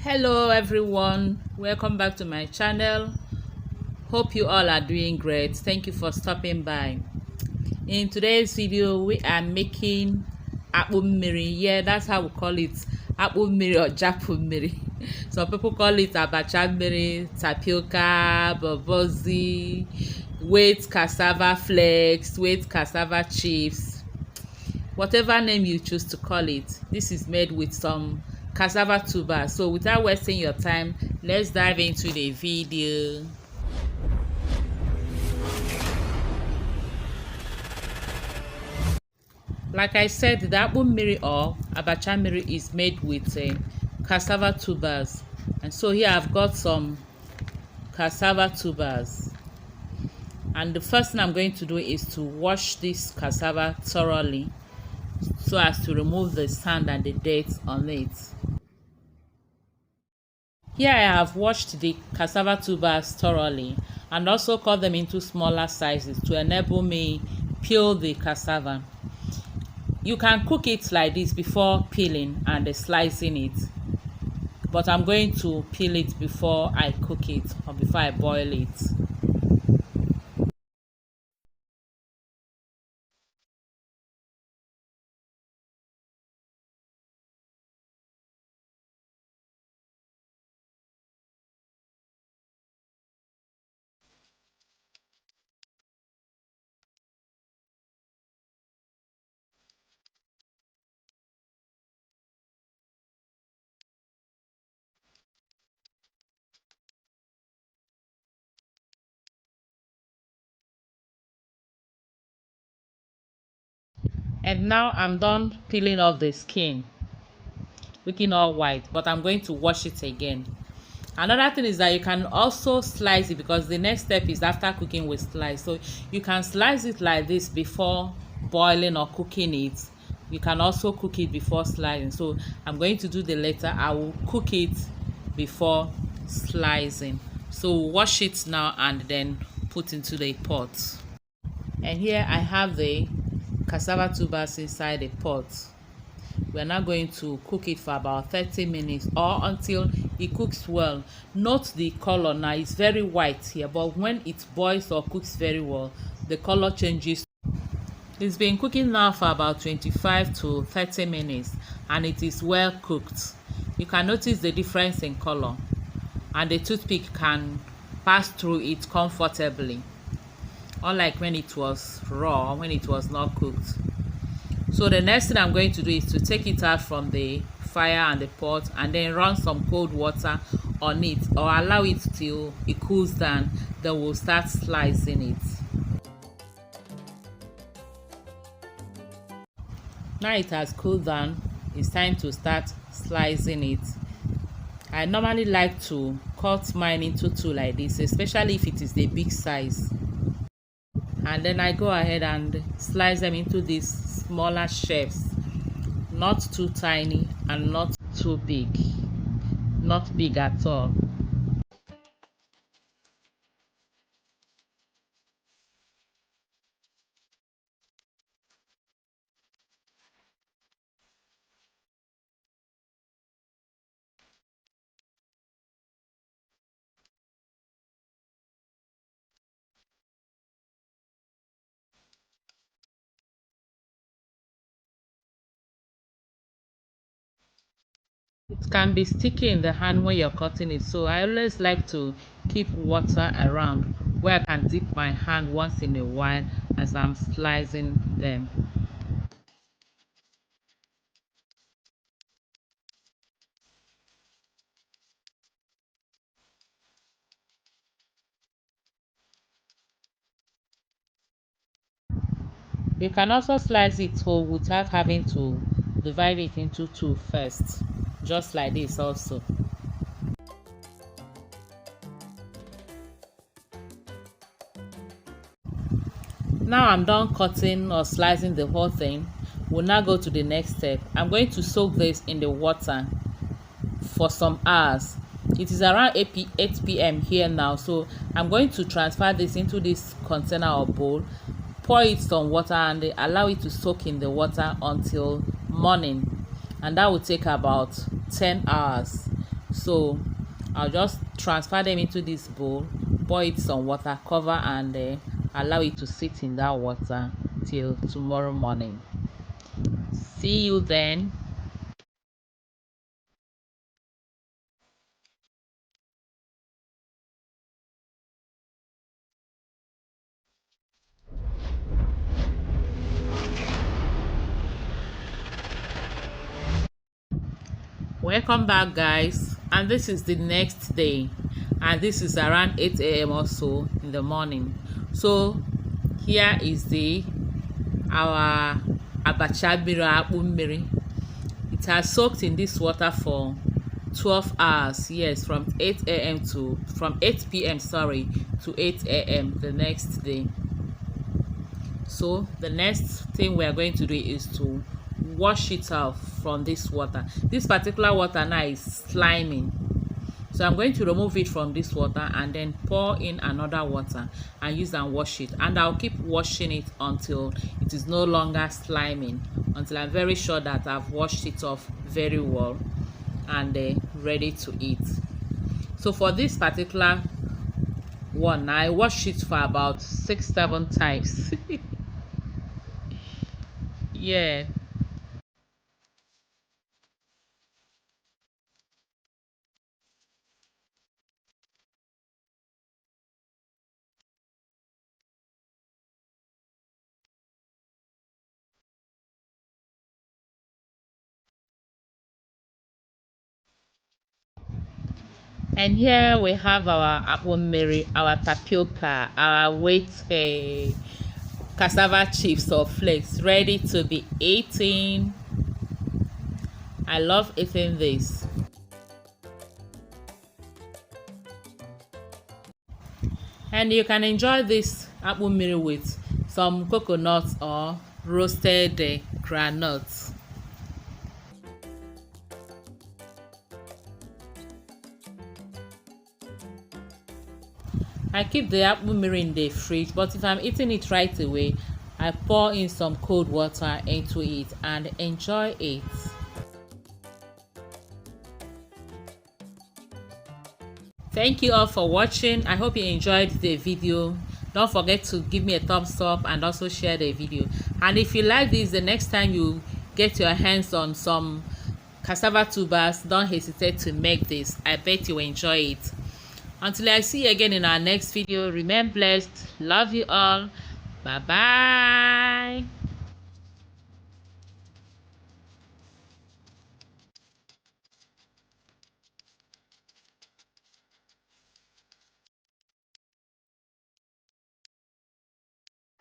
Hello everyone, welcome back to my channel. Hope you all are doing great. Thank you for stopping by. In today's video we are making Akpu Mmiri. Yeah, that's how we call it, Akpu Mmiri or Akpu Mmiri. Some people call it Abacha Mmiri, Tapioca, Bobozi, wheat cassava flakes, wheat cassava chips, whatever name you choose to call it. This is made with some cassava tubers. So without wasting your time, let's dive into the video. Like I said, the Akpu Mmiri or Abacha Mmiri is made with cassava tubers, and so here I've got some cassava tubers, and the first thing I'm going to do is to wash this cassava thoroughly so as to remove the sand and the dirt on it. Here I have washed the cassava tubers thoroughly and also cut them into smaller sizes to enable me peel the cassava. You can cook it like this before peeling and slicing it, but I'm going to peel it before I cook it or before I boil it. And now I'm done peeling off the skin, looking all white, but I'm going to wash it again. Another thing is that you can also slice it, because the next step is after cooking with slice. So you can slice it like this before boiling or cooking it. You can also cook it before slicing. So I'm going to do the latter. I will cook it before slicing. So wash it now and then put into the pot. And here I have the cassava tubers inside the pot. We're now going to cook it for about 30 minutes or until it cooks well. Note the color now, it's very white here, but when it boils or cooks very well, the color changes. It's been cooking now for about 25 to 30 minutes and it is well cooked. You can notice the difference in color, and the toothpick can pass through it comfortably, unlike when it was raw, when it was not cooked. So the next thing I'm going to do is to take it out from the fire and the pot and then run some cold water on it, or allow it till it cools down. Then we'll start slicing it. Now it has cooled down, it's time to start slicing it. I normally like to cut mine into two like this, especially if it is the big size. And then I go ahead and slice them into these smaller shapes, not too tiny and not too big, not big at all. It can be sticky in the hand when you're cutting it, so I always like to keep water around where I can dip my hand once in a while as I'm slicing them. You can also slice it whole without having to divide it into two first, just like this also. Now I'm done cutting or slicing the whole thing. We'll now go to the next step. I'm going to soak this in the water for some hours. It is around 8 p.m. here now, so I'm going to transfer this into this container or bowl, pour it some water and allow it to soak in the water until morning, and that will take about 10 hours. So I'll just transfer them into this bowl, pour it some water, cover, and allow it to sit in that water till tomorrow morning. See you then. Welcome back, guys, and this is the next day, and this is around 8 a.m. or so in the morning. So here is the our Abacha Mmiri, Akpu Mmiri. It has soaked in this water for 12 hours. Yes, from 8 p.m. sorry, to 8 a.m. the next day. So the next thing we are going to do is to wash it off from this water. This particular water now is slimy, so I'm going to remove it from this water and then pour in another water and use and wash it, and I'll keep washing it until it is no longer slimy, until I'm very sure that I've washed it off very well and ready to eat. So for this particular one, I wash it for about 6-7 times. Yeah. And here we have our Akpu Mmiri, our tapioca, our wheat cassava chips or flakes ready to be eaten. I love eating this. And you can enjoy this Akpu Mmiri with some coconuts or roasted groundnuts. I keep the Akpu Mmiri in the fridge, but if I'm eating it right away, I pour in some cold water into it and enjoy it. Thank you all for watching. I hope you enjoyed the video. Don't forget to give me a thumbs up and also share the video. And if you like this, the next time you get your hands on some cassava tubers, don't hesitate to make this. I bet you will enjoy it. Until I see you again in our next video, remain blessed. Love you all. Bye bye.